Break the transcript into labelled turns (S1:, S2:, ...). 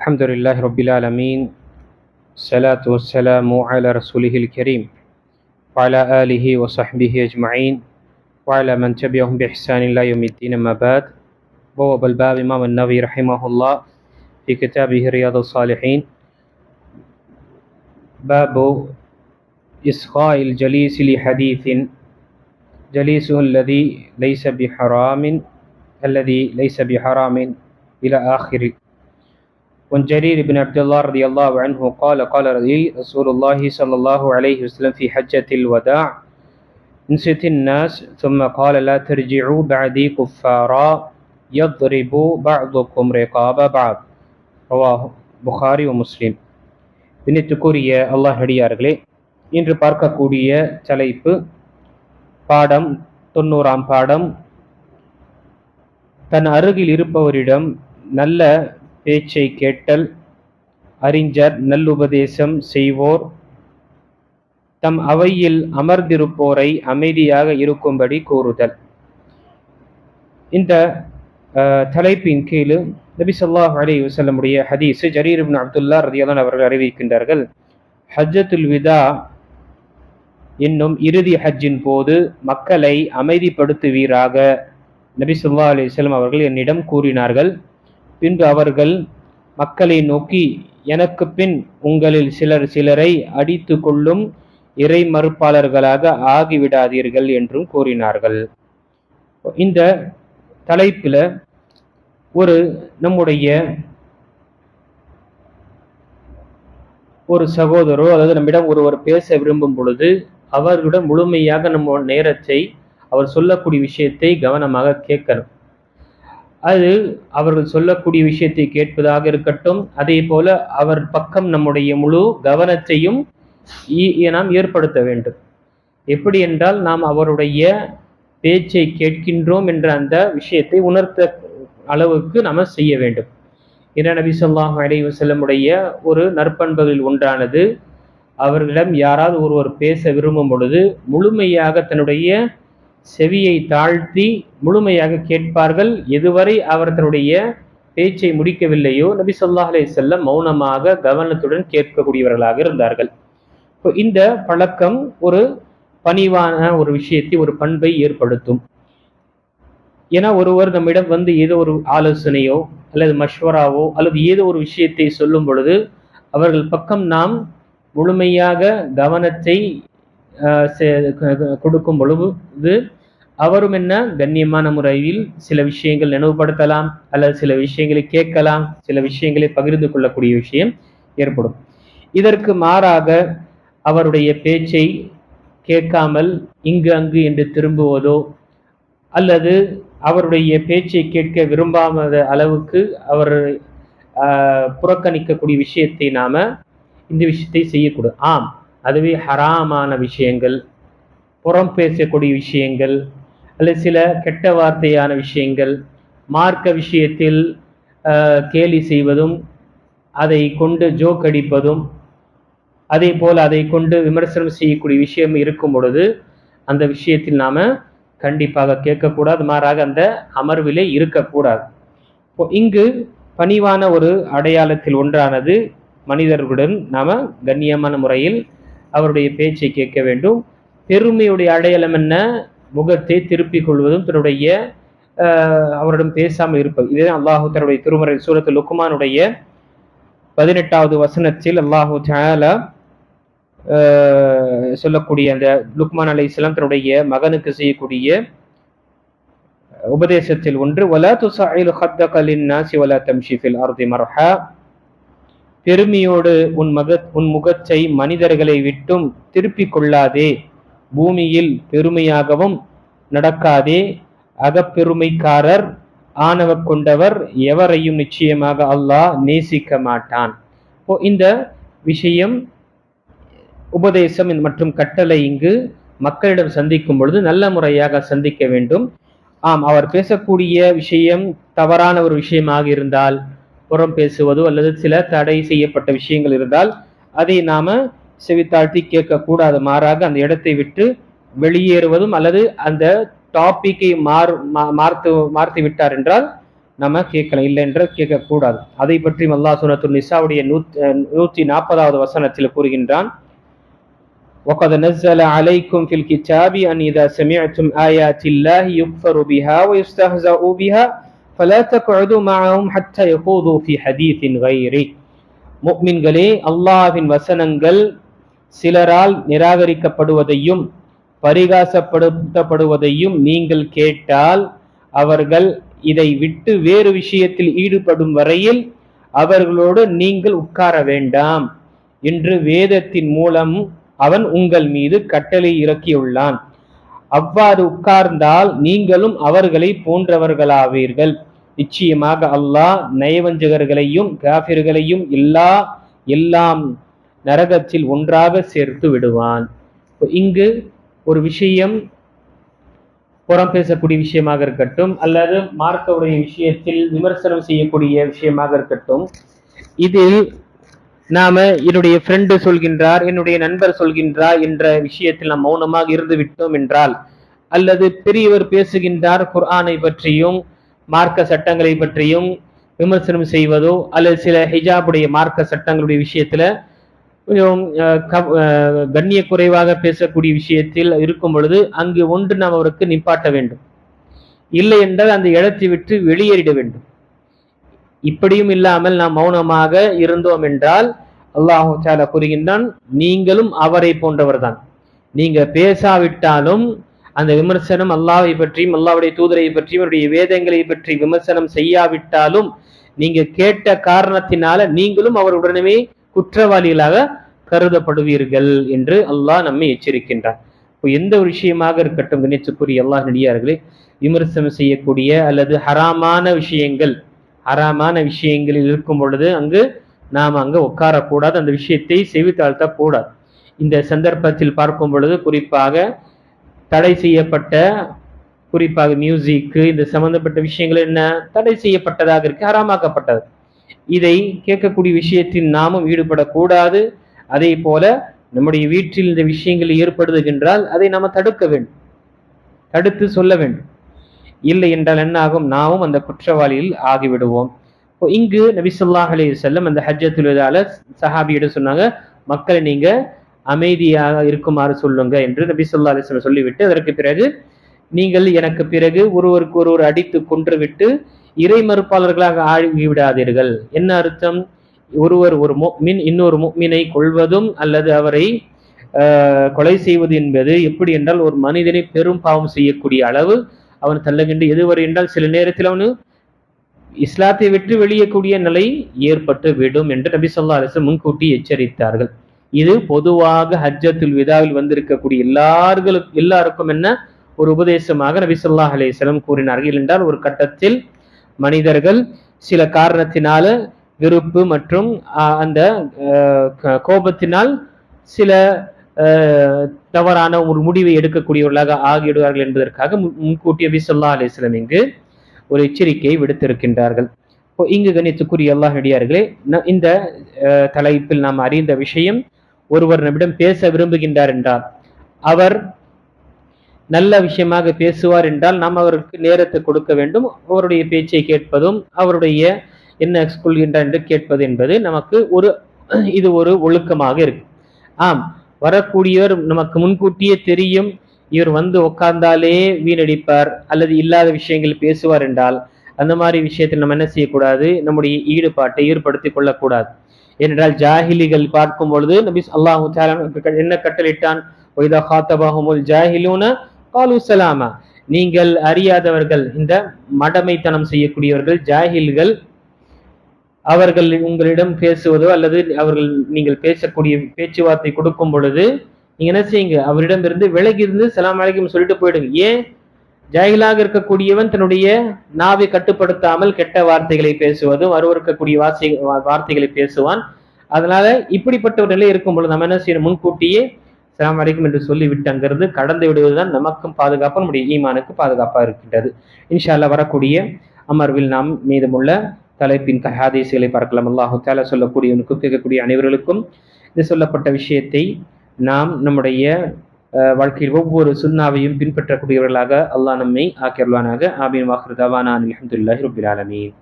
S1: الحمد لله رب العالمين. الصلاة والسلام على رسوله الكريم وعلى آله وصحبه أجمعين وعلى من تبعهم بإحسان إلى يوم الدين. أما بعد. بواب الباب إمام النووي رحمه الله في كتابه رياض الصالحين باب إصغاء الجليس لحديث جليسه الذي ليس بحرام إلى آخر. وعن جرير بن عبد الله رضي الله عنه قال قال رسول الله صلى الله عليه وسلم في حجة الوداع انست الناس ثم قال لا ترجعوا بعدي كفارا يضرب بعضكم رقاب بعض. رواه புகாரி முஸ்லிம். பின்னித்துக்குரிய அல்லாஹ் அடியார்களே, இன்று பார்க்கக்கூடிய தலைப்பு பாடம் 90ஆம் பாடம். தன் அருகில் இருப்பவரிடம் நல்ல பேச்சை கேட்டல், அறிஞர், நல்லுபதேசம் செய்வோர், தம் அவையில் அமர்ந்திருப்போரை அமைதியாக இருக்கும்படி கூறுதல். இந்த தலைப்பின் கீழ் நபி ஸல்லல்லாஹு அலைஹி வஸல்லம் உடைய ஹதீஸ் ஜரீர் இப்னு அப்துல்லாஹ் ரலியல்லாஹு அவர்கள் அறிவிக்கின்றார்கள். ஹஜ்ஜத்துல் விதா என்னும் இறுதி ஹஜ்ஜின் போது மக்களை அமைதிப்படுத்துவீராக நபி ஸல்லல்லாஹு அலைஹி வஸல்லம் அவர்கள் என்னிடம் கூறினார்கள். பின்பு அவர்கள் மக்களை நோக்கி, எனக்கு பின் உங்களில் சிலரை அடித்து கொள்ளும் இறை மறுப்பாளர்களாக ஆகிவிடாதீர்கள் என்றும் கூறினார்கள். இந்த தலைப்பில் நம்முடைய ஒரு சகோதரோ அதாவது நம்மிடம் ஒருவர் பேச விரும்பும் பொழுது அவர்களிடம் முழுமையாக நம்ம நேரத்தை அவர் சொல்லக்கூடிய விஷயத்தை கவனமாக கேட்கணும். அது அவர்கள் சொல்லக்கூடிய விஷயத்தை கேட்பதாக இருக்கட்டும், அதே போல அவர் பக்கம் நம்முடைய முழு கவனத்தையும் நாம் ஏற்படுத்த வேண்டும். எப்படி என்றால், நாம் அவருடைய பேச்சை கேட்கின்றோம் என்ற அந்த விஷயத்தை உணர்த்த அளவுக்கு நாம் செய்ய வேண்டும். நபி ஸல்லல்லாஹு அலைஹி வஸல்லம் உடைய ஒரு நற்பண்புகளில் ஒன்றானது, அவர்களிடம் யாராவது ஒருவர் பேச விரும்பும் பொழுது முழுமையாக தன்னுடைய செவியை தாழ்த்தி முழுமையாக கேட்பார்கள். எதுவரை அவர் தன்னுடைய பேச்சை முடிக்கவில்லையோ நபி ஸல்லல்லாஹு அலைஹி வஸல்லம் மௌனமாக கவனத்துடன் கேட்கக்கூடியவர்களாக இருந்தார்கள். இந்த பழக்கம் ஒரு பணிவான ஒரு விஷயத்தை, ஒரு பண்பை ஏற்படுத்தும். ஏன்னா ஒருவர் நம்மிடம் வந்து ஏதோ ஒரு ஆலோசனையோ அல்லது மஷ்வராவோ அல்லது ஏதோ ஒரு விஷயத்தை சொல்லும் பொழுது அவர்கள் பக்கம் நாம் முழுமையாக கவனத்தை கொடுக்கும் பொழுது அவரும் கண்ணியமான முறையில் சில விஷயங்கள் நினைவுபடுத்தலாம், அல்லது சில விஷயங்களை கேட்கலாம், சில விஷயங்களை பகிர்ந்து கொள்ளக்கூடிய விஷயம் ஏற்படும். இதற்கு மாறாக அவருடைய பேச்சை கேட்காமல் இங்கு அங்கு என்று திரும்புவதோ அல்லது அவருடைய பேச்சை கேட்க விரும்பாத அளவுக்கு அவர் புறக்கணிக்கக்கூடிய விஷயத்தை நாம இந்த விஷயத்தை செய்யக்கூடாது. அதுவே ஹராமான விஷயங்கள், புறம் பேசக்கூடிய விஷயங்கள், அல்லது சில கெட்ட வார்த்தையான விஷயங்கள், மார்க்க விஷயத்தில் கேலி செய்வதும், அதை கொண்டு ஜோக் அடிப்பதும், அதே போல் அதை கொண்டு விமர்சனம் செய்யக்கூடிய விஷயம் இருக்கும் பொழுது அந்த விஷயத்தில் நாம கண்டிப்பாக கேட்கக்கூடாது, மாறாக அந்த அமர்விலே இருக்கக்கூடாது. இங்கு பணிவான ஒரு அடையாளத்தில் ஒன்றானது மனிதர்களுடன் நாம கண்ணியமான முறையில் அவருடைய பேச்சை கேட்க வேண்டும். பெருமையுடைய அடையாளம் என்ன? முகத்தை திருப்பிக் கொள்வதும், தன்னுடைய அவரிடம் பேசாமல் இருப்பது. இதே அல்லாஹு தன்னுடைய திருமறை சூரத்துல் லுக்மானுடைய 18வது வசனத்தில் அல்லாஹு தஆலா சொல்லக்கூடிய அந்த லுக்மான் அலைஹிஸ்ஸலாம் தன்னுடைய மகனுக்கு செய்யக்கூடிய உபதேசத்தில் ஒன்று, வலா துஸஇல் ஹத்தக லின்னாஸி வலா தம்ஷி ஃபில் அர்தி மர்ஹா, பெருமையோடு உன் முகத்தை மனிதர்களை விட்டும் திருப்பிக் கொள்ளாதே, பூமியில் பெருமையாகவும் நடக்காதே, அகப்பெருமைக்காரர் ஆணவ கொண்டவர் எவரையும் நிச்சயமாக அல்லாஹ் நேசிக்க மாட்டான். இந்த விஷயம் உபதேசம் மற்றும் கட்டளை இங்கு மக்களிடம் சந்திக்கும் பொழுது நல்ல முறையாக சந்திக்க வேண்டும். அவர் பேசக்கூடிய விஷயம் தவறான ஒரு விஷயமாக இருந்தால், புறம் பேசுவதோ அல்லது சில தடை செய்யப்பட்ட விஷயங்கள் இருந்தால் அதை நாம செவித்தாழ்த்தி கேட்கக்கூடாது. மாறாக அந்த இடத்தை விட்டு வெளியேறுவதும் அல்லது அந்த டாபிக்கை மாற்றி விட்டார் என்றால் நம்ம கேட்கலாம், இல்லை என்று கேட்கக்கூடாது. அதை பற்றி அல்லாஹ் சூரத்துன் நிசாவுடைய 140வது வசனத்தில் கூறுகின்றான், وَقَدْ نَزَّلَ عَلَيْكُمْ فِي الْكِتَابِ أَنْ إِذَا سَمِعْتُمْ آيَاتِ اللَّهِ يُكْفَرُ بِهَا وَيُسْتَهْزَأُ بِهَا فَلَا تَقْعُدُوا مَعَهُمْ حَتَّى يَخُوضُوا فِي حَدِيثٍ غَيْرِهِ. முஃமின்களே, அல்லாஹ்வின் வசனங்கள் சிலரால் நிராகரிக்கப்படுவதையும் பரிகாசப்படுத்தப்படுவதையும் நீங்கள் கேட்டால் அவர்கள் இதை விட்டு வேறு விஷயத்தில் ஈடுபடும் வரையில் அவர்களோடு நீங்கள் உட்கார வேண்டாம் என்று வேதத்தின் மூலம் அவன் உங்கள் மீது கட்டளை இறக்கியுள்ளான். அவ்வாறு உட்கார்ந்தால் நீங்களும் அவர்களை போன்றவர்களாவீர்கள். நிச்சயமாக அல்லாஹ் நயவஞ்சகர்களையும் காஃபிர்களையும் எல்லாம் நரகத்தில் ஒன்றாக சேர்த்து விடுவான். இங்கு ஒரு விஷயம் புறம் பேசக்கூடிய விஷயமாக இருக்கட்டும், அல்லது மார்க்கவுடைய விஷயத்தில் விமர்சனம் செய்யக்கூடிய விஷயமாக இருக்கட்டும், இதில் நாம என்னுடைய ஃப்ரெண்டு சொல்கின்றார், என்னுடைய நண்பர் சொல்கின்றார் என்ற விஷயத்தில் நாம் மௌனமாக இருந்து விட்டோம் என்றால், அல்லது பெரியவர் பேசுகின்றார் குர்ஆனை பற்றியும் மார்க்க சட்டங்களை பற்றியும் விமர்சனம் செய்வதோ, அல்லது சில ஹிஜாபுடைய மார்க்க சட்டங்களுடைய விஷயத்துல கொஞ்சம் கண்ணிய குறைவாக பேசக்கூடிய விஷயத்தில் இருக்கும் பொழுது அங்கு ஒன்று நாம் அவருக்கு நிப்பாட்ட வேண்டும். இல்லை என்றால் அந்த இடத்தை விட்டு வெளியேறிட வேண்டும். இப்படியும் இல்லாமல் நாம் மௌனமாக இருந்தோம் என்றால் அல்லாஹு தஆலா கூறுகின்றான், நீங்களும் அவரை போன்றவர் தான். நீங்க பேசாவிட்டாலும் அந்த விமர்சனம் அல்லாஹ்வை பற்றியும் அல்லாஹ்வுடைய தூதரை பற்றியும் அவருடைய வேதங்களை பற்றி விமர்சனம் செய்யாவிட்டாலும் நீங்க கேட்ட காரணத்தினால நீங்களும் அவருடனே குற்றவாளிகளாக கருதப்படுவீர்கள் என்று அல்லாஹ் நம்மை எச்சரிக்கின்றான். எந்த ஒரு விஷயமாக இருக்கட்டும், கணிச்சுக்குரிய அல்லாஹ் நடிகார்களே, விமர்சனம் செய்யக்கூடிய அல்லது ஹராமான விஷயங்களில் இருக்கும் பொழுது நாம் அங்கு உட்காரக்கூடாது, அந்த விஷயத்தை செவித்தாழ்த்த கூடாது. இந்த சந்தர்ப்பத்தில் பார்க்கும் பொழுது குறிப்பாக தடை செய்யப்பட்ட, குறிப்பாக மியூசிக்கு இந்த சம்பந்தப்பட்ட விஷயங்கள் என்ன தடை செய்யப்பட்டதாக இருக்கு, ஹராமாக்கப்பட்டது. இதை கேட்கக்கூடிய விஷயத்தில் நாமும் ஈடுபடக்கூடாது. அதே போல நம்முடைய வீட்டில் இந்த விஷயங்கள் ஏற்படுதுகின்றால் அதை நாம தடுக்க வேண்டும், தடுத்து சொல்ல வேண்டும். இல்லை என்றால் என்ன ஆகும், நாமும் அந்த குற்றவாளியில் ஆகிவிடுவோம். இங்கு நபி ஸல்லல்லாஹு அலைஹி வஸல்லம் அந்த ஹஜ்ஜத்துல் வதால சஹாபியிடம் சொன்னாங்க, மக்களை நீங்க அமைதியாக இருக்குமாறு சொல்லுங்க என்று நபி ஸல்லல்லாஹு அலைஹி வஸல்லம் சொல்லிவிட்டு, அதற்கு பிறகு நீங்கள் எனக்கு பிறகு ஒருவருக்கு ஒருவர் அடித்து கொன்றுவிட்டு இறை மறுப்பாளர்களாக ஆகிவிடாதீர்கள். என்ன அர்த்தம்? ஒருவர் ஒரு முஃமின் இன்னொரு முஃமினை கொல்வதும் அல்லது அவரை கொலை செய்வது என்பது எப்படி என்றால் ஒரு மனிதனை பெரும் பாவம் செய்யக்கூடிய அளவு அவன் தள்ளுகின்ற எதுவரை என்றால் சில நேரத்தில் அவனு இஸ்லாத்தை விட்டு வெளியக்கூடிய நிலை ஏற்பட்டு விடும் என்று நபி ஸல்லல்லாஹு அலைஹி வஸல்லம் முன்கூட்டி எச்சரித்தார்கள். இது பொதுவாக ஹஜ்ஜத்துல் விதாவில் வந்திருக்கக்கூடிய எல்லாருக்கும் என்ன ஒரு உபதேசமாக நபி ஸல்லல்லாஹு அலைஹி வஸல்லம் கூறினார்கள். என்றால் ஒரு கட்டத்தில் மனிதர்கள் சில காரணத்தினால வெறுப்பு மற்றும் அந்த கோபத்தினால் சில தவறான ஒரு முடிவை எடுக்கக்கூடியவர்களாக ஆகிவிடுவார்கள் என்பதற்காக முன்கூட்டி நபி ஸல்லல்லாஹு அலைஹி வஸல்லம் இங்கு ஒரு எச்சரிக்கையை விடுத்திருக்கின்றார்கள். இங்கு கணித்துக்குரிய அல்லாஹ் நடிகார்களே, இந்த தலைப்பில் நாம் அறிந்த விஷயம், ஒருவர் நம்மிடம் பேச விரும்புகின்றார் என்றால், அவர் நல்ல விஷயமாக பேசுவார் என்றால் நாம் அவருக்கு நேரத்தை கொடுக்க வேண்டும். அவருடைய பேச்சை கேட்பதும் அவருடைய என்ன கொள்கின்றார் என்று கேட்பது என்பது நமக்கு இது ஒரு ஒழுக்கமாக இருக்கு. ஆம், வரக்கூடியவர் நமக்கு முன்கூட்டியே தெரியும், இவர் வந்து உட்கார்ந்தாலே வீணடிப்பார் அல்லது இல்லாத விஷயங்கள் பேசுவார் என்றால் அந்த மாதிரி விஷயத்தில் நம்ம என்ன செய்யக்கூடாது, நம்முடைய ஈடுபாட்டை ஏற்படுத்திக் கொள்ளக்கூடாது. ஏனென்றால் ஜாஹிலிகள் பார்க்கும் பொழுது நபி அல்லாஹு தஆலா என்ன கட்டளையிட்டான், வைதா காத்தபஹுமுல் ஜாஹிலூன காலு ஸலாமா, நீங்கள் அறியாதவர்கள், இந்த மடமைத்தனம் செய்யக்கூடியவர்கள் ஜாஹில்கள், அவர்கள் உங்களிடம் பேசுவதோ அல்லது நீங்கள் பேசக்கூடிய பேச்சுவார்த்தை கொடுக்கும் பொழுது நீங்க என்ன செய்யுங்க, அவரிடம் இருந்து விலகி இருந்து ஸலாம் அலைக்கும் சொல்லிட்டு போயிடுங்க. ஏன்? ஜாஹிலாக இருக்கக்கூடியவன் தன்னுடைய நாவை கட்டுப்படுத்தாமல் கெட்ட வார்த்தைகளை பேசுவதும் அருவருக்கக்கூடிய வார்த்தைகளை பேசுவான். அதனால இப்படிப்பட்ட ஒரு நிலை இருக்கும் பொழுது நம்ம என்ன செய்யணும், முன்கூட்டியே ஸலாம் அலைக்கும் என்று சொல்லிவிட்டு அங்கிருந்து கடந்து விடுவதுதான் நமக்கும் பாதுகாப்பு, நம்முடைய ஈமானுக்கு பாதுகாப்பாக இருக்கின்றது. இன்ஷா அல்லாஹ் வரக்கூடிய அமர்வில் நாம் மீதமுள்ள தலைப்பின் ஹதீஸ்களை பார்க்கலாம். அல்லாஹு தஆலா சொல்லக்கூடியவனுக்கும் கேட்கக்கூடிய அனைவர்களுக்கும் இது சொல்லப்பட்ட விஷயத்தை நாம் நம்முடைய வாழ்க்கையில் ஒவ்வொரு சுன்னாவையும் பின்பற்றக்கூடியவர்களாக அல்லாஹ் நம்மை ஆக்கியருள்வானாக. ஆமீன். வாஹிரு தஅவானா அல்ஹம்துலில்லாஹி ரப்பில் ஆலமீன்.